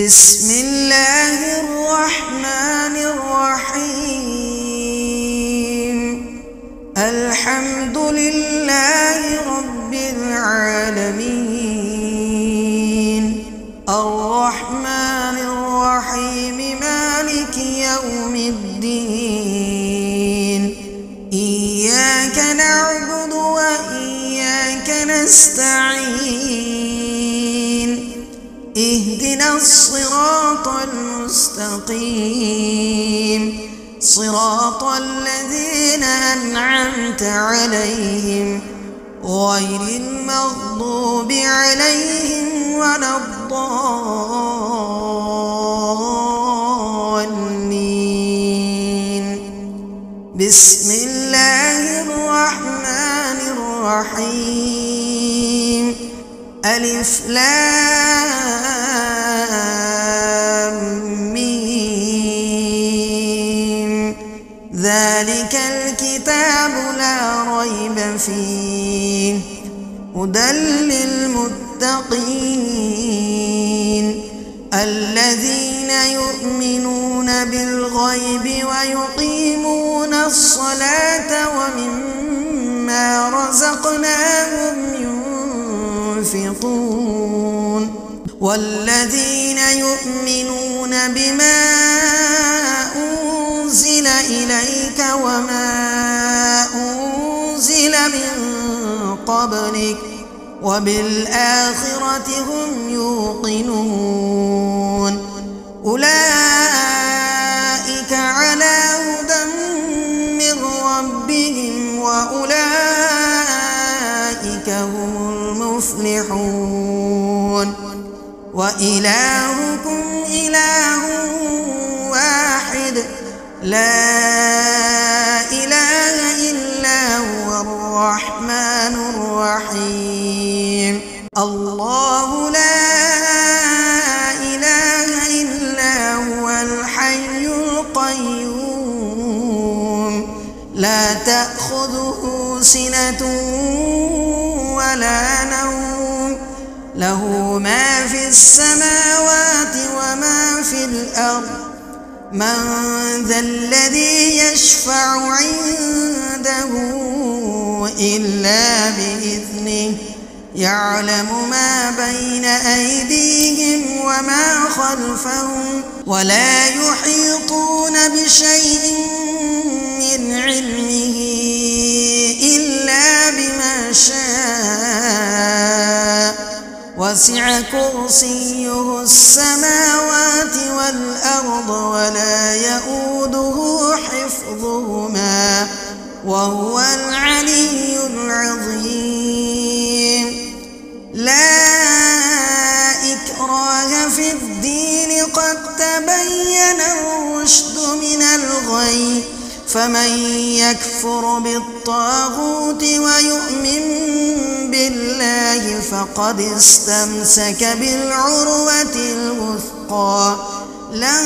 بسم الله الرحمن الرحيم. الحمد لله رب العالمين، الرحمن الرحيم، مالك يوم الدين. إياك نعبد وإياك نستعين. اهدنا الصراط المستقيم، صراط الذين أنعمت عليهم غير المغضوب عليهم ولا الضالين. بسم الله الرحمن الرحيم. ألف لام ميم. ذلك الكتاب لا ريب فيه، هدى للمتقين الذين يؤمنون بالغيب ويقيمون الصلاة ومما رزقناهم ينفقون. والذين يؤمنون بما أنزل إليك وما أنزل من قبلك وبالآخرة هم يوقنون. أولئك على هدى من ربهم وأولئك هم المفلحون. وإلهكم إله واحد، لا إله إلا هو الرحمن الرحيم. الله لا إله إلا هو الحي القيوم، لا تأخذه سنة ولا نوم، له ما في السماوات وما في الأرض. من ذا الذي يشفع عنده إلا بإذنه، يعلم ما بين أيديهم وما خلفهم، ولا يحيطون بشيء من علمه إلا بما شاء. وسع كرسيه السماوات والأرض ولا يؤوده حفظهما وهو العلي العظيم. لا إكراه في الدين، قد تبين الرشد من الغي. فمن يكفر بالطاغوت ويؤمن بالله فقد استمسك بالعروة الوثقى، لا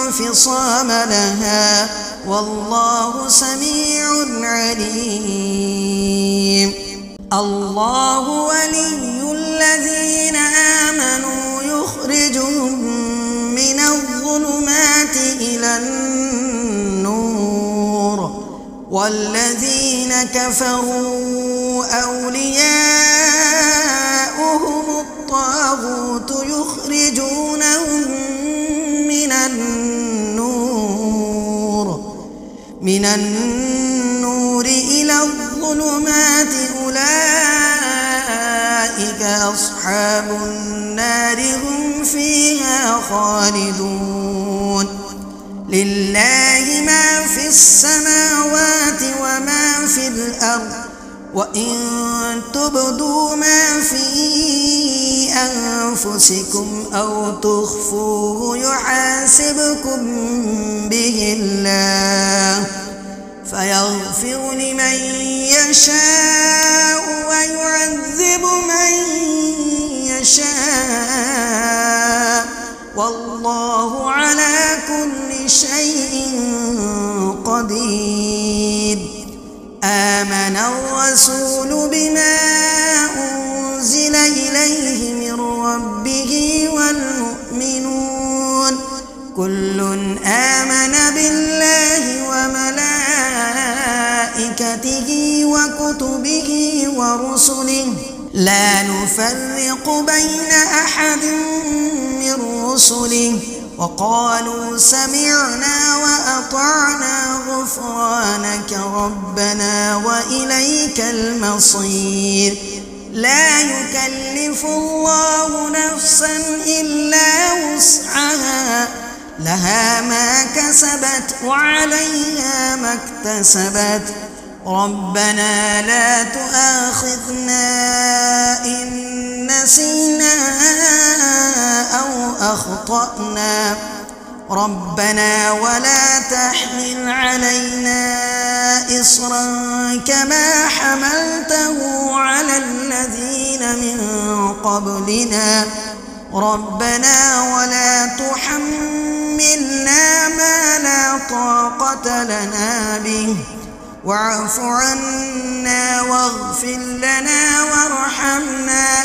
انفصام لها، والله سميع عليم. الله ولي الذين آمنوا يخرجهم من الظلمات إلى النور، والذين كفروا أولياؤهم الطاغوت يخرجونهم من النور إلى الظلمات. أولئك أصحاب النار، هم فيها خالدون. لله ما في السماوات وما في الأرض، وإن تبدوا ما في أنفسكم أو تخفوه يحاسبكم به الله، فيغفر لمن يشاء ويعذب من يشاء، والله على كل شيء قدير. آمن الرسول بما أنزل إليه من ربه والمؤمنون كل آمن بالله وملائكته وكتبه ورسله لا نفرق بين أحد من رسله وقالوا سمعنا وأطعنا غفرانك ربنا وإليك المصير لا يكلف الله نفسا إلا وسعها لها ما كسبت وعليها ما اكتسبت ربنا لا تؤاخذنا إن نسينا أو أخطأنا ربنا ولا تحمل علينا إصرا كما حملته على الذين من قبلنا ربنا ولا تحملنا ما لا طاقة لنا به واعف عنا واغفر لنا وارحمنا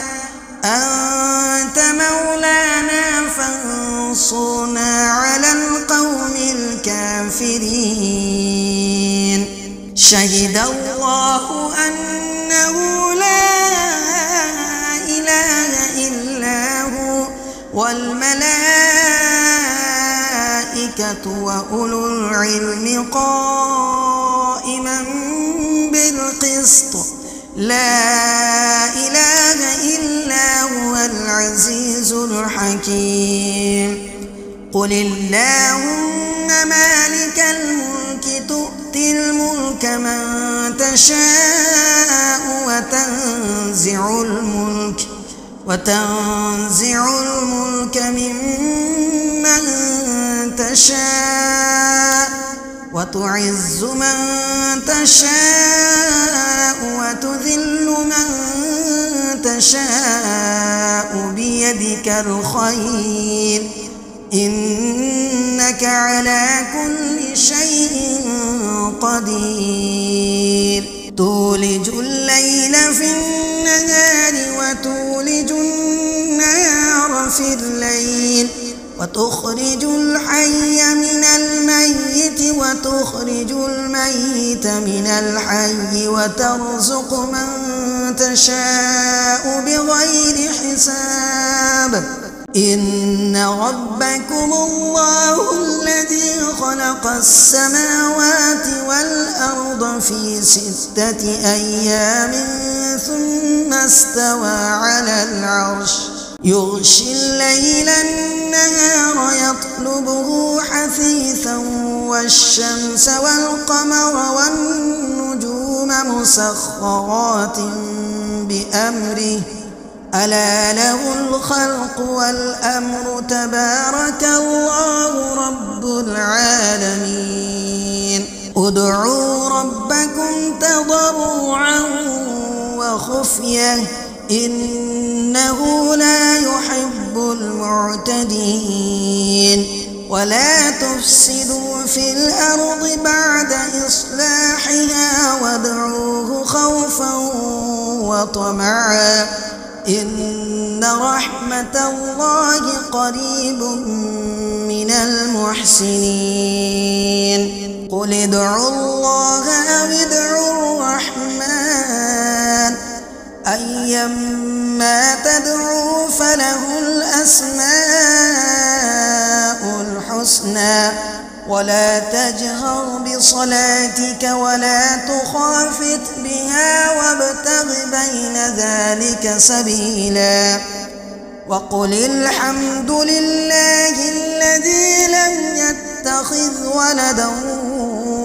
أنت مولانا فانصرنا على القوم الكافرين شهد الله أنه لا إله إلا هو والملائكة وأولو العلم قائما بالقسط لا إله إلا هو العزيز الحكيم قل اللهم مالك الملك تؤتي الملك من تشاء وتنزع الملك ممن تشاء وتعز من تشاء وتذل من تشاء بيدك الخير إنك على كل شيء قدير تولج الليل في النهار وتولج النهار في الليل وتخرج الحي من الميت وتخرج الميت من الحي وترزق من تشاء بغير حساب إن ربكم الله الذي خلق السماوات والأرض في 6 أيام ثم استوى على العرش يغشي الليل النهار يطلبه حثيثا والشمس والقمر والنجوم مسخرات بأمره ألا له الخلق والأمر تبارك الله رب العالمين ادعوا ربكم تضرعا وخفية إنه لا يحب المعتدين ولا تفسدوا في الأرض بعد إصلاحها وادعوه خوفا وطمعا إن رحمة الله قريب من المحسنين قل ادعوا الله أو ادعوا الرحمن أيما تدعوا فله الأسماء الحسنى ولا تجهر بصلاتك ولا تخافت بها وابتغ بين ذلك سبيلا وقل الحمد لله الذي لم يتخذ ولدا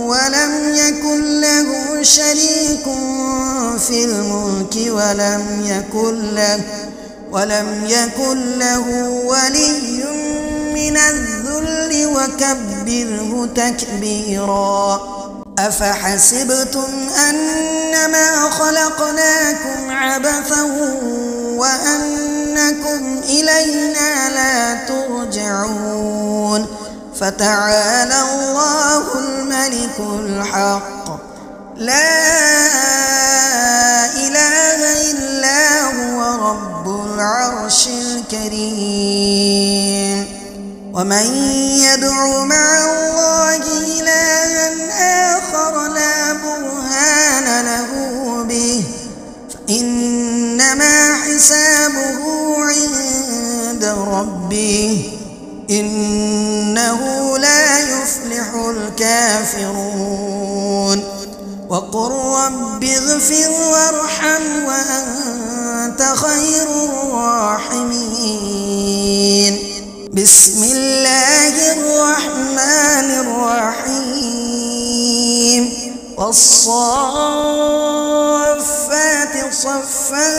ولم يكن له شريك في الملك ولم يكن له ولي من الذل وكبره تكبيرا أفحسبتم أنما خلقناكم عبثا وأنكم إلينا لا ترجعون فتعالى الله الملك الحق لا إله إلا هو رب العرش الكريم ومن يدع مع الله إلها آخر لا برهان له به فإنما حسابه عند ربه إنه لا يفلح الكافرون وقل رب اغفر وارحم وأنت خير الراحمين بسم الله الرحمن الرحيم والصافات صفا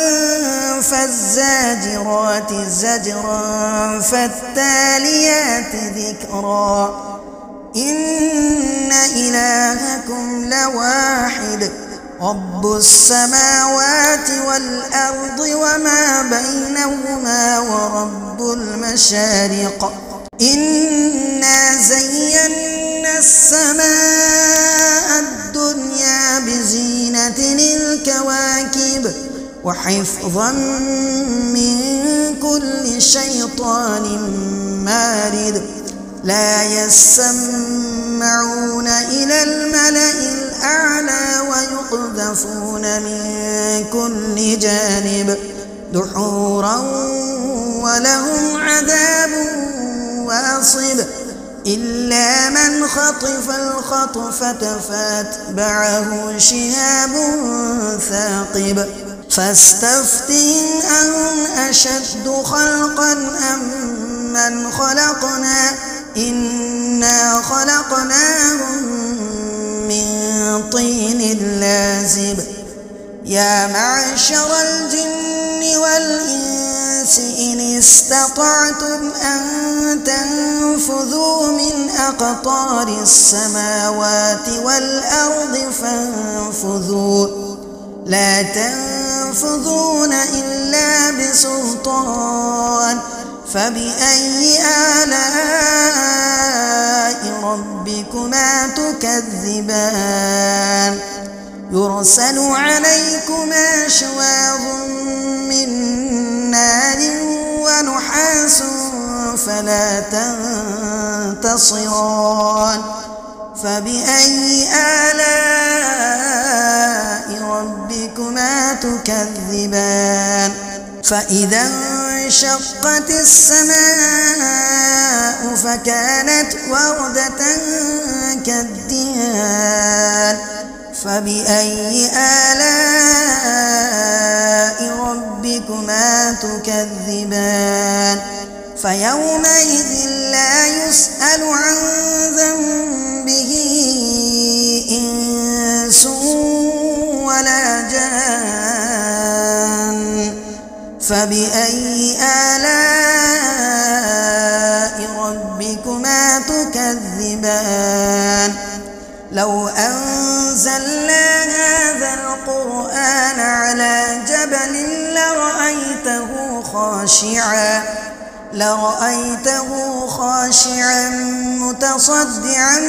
فالزاجرات زجرا فالتاليات ذكرا إن إلهكم لواحد رب السماوات والأرض وما بينهما ورب المشارق إنا زينا السماء الدنيا بزينة الكواكب وحفظا من كل شيطان مارد لا يسمعون إلى الملأ الأعلى ويقذفون من كل جانب دحورا ولهم عذاب واصب إلا من خطف الخطفة فاتبعه شهاب ثاقب فاستفتهم أهم أشد خلقا أم من خلقنا إنا خلقناهم من طين لازب يا معشر الجن والإنس إن استطعتم أن تنفذوا من أقطار السماوات والأرض فانفذوا لا تنفذون إلا بسلطان فبأي آلاء ربكما تكذبان يرسل عليكما شواظ من نار ونحاس فلا تنتصران فبأي آلاء ربكما تكذبان فإذا انشقت السماء فكانت وردة كالدهان فبأي آلاء ربكما تكذبان فيومئذ لا يسأل عن ذنبه إنس ولا جان فبأي آلاء ربكما تكذبان لو أنزلنا هذا القرآن على جبل لرأيته خاشعا متصدعا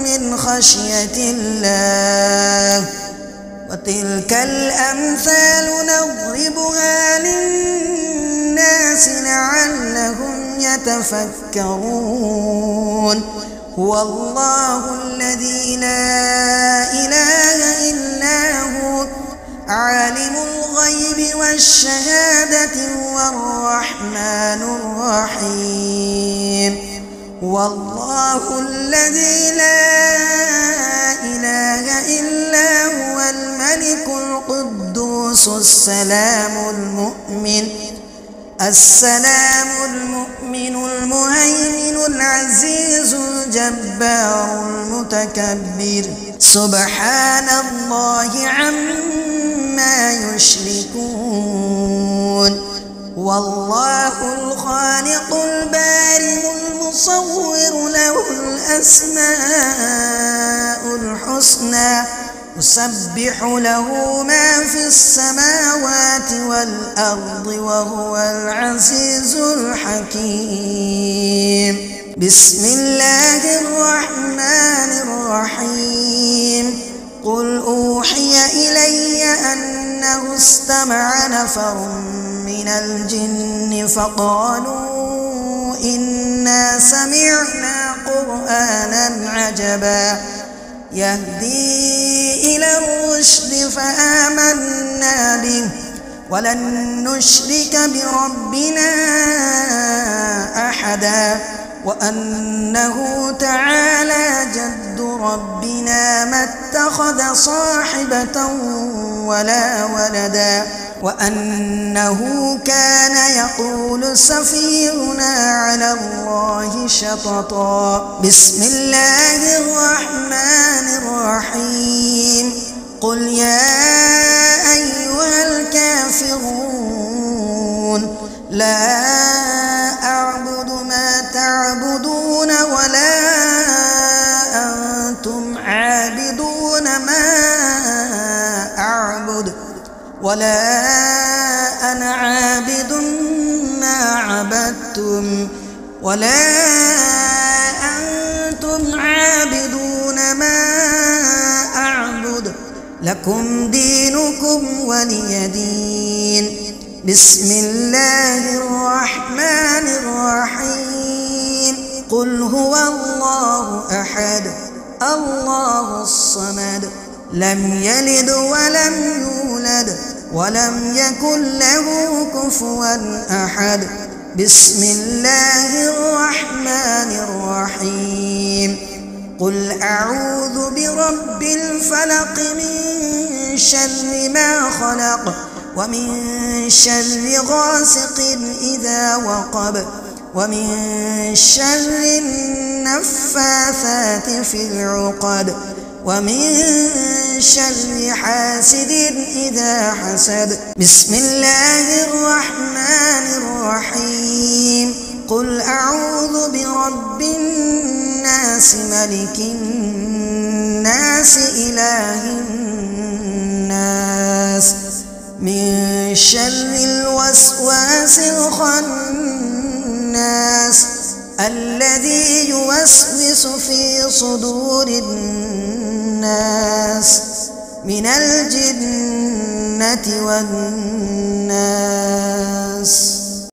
من خشية الله وتلك الأمثال نضربها للناس لعلهم يتفكرون هو الله الذي لا إله إلا هو عالم الغيب والشهادة هو الرحمن الرحيم والله الذي لا إله إلا هو الملك القدوس السلام المؤمن المهيمن العزيز الجبار المتكبر سبحان الله عما يشركون والله الخالق البارئ المصور له الأسماء الحسنى يسبح له ما في السماوات والأرض وهو العزيز الحكيم بسم الله الرحمن الرحيم قل أوحي إلي أنه استمع نفر من الجن فقالوا إنا سمعنا قرآنا عجبا يهدي إلى الرشد فآمنا به ولن نشرك بربنا أحدا وأنه تعالى جد ربنا ما اتخذ صاحبة ولا ولدا وأنه كان يقول سفيهنا على الله شططا. بسم الله الرحمن الرحيم. قل يا أيها الكافرون لا أعبد ما تعبدون ولا أنتم عابدون ما أعبد ولا أنا عابد ما عبدتم ولا أنتم عابدون ما أعبد لكم دينكم ولي دين. بسم الله الرحمن الرحيم. قل هو الله أحد الله الصمد لم يلد ولم يولد ولم يكن له كفوا أحد. بسم الله الرحمن الرحيم. قل أعوذ برب الفلق من شر ما خلق ومن شر غاسق إذا وقب ومن شر النفاثات في العقد ومن شر حاسد إذا حسد. بسم الله الرحمن الرحيم. قل أعوذ برب الناس ملك الناس إله الناس من شر الوسواس الخناس الذي يوسوس في صدور الناس من الجنة والناس.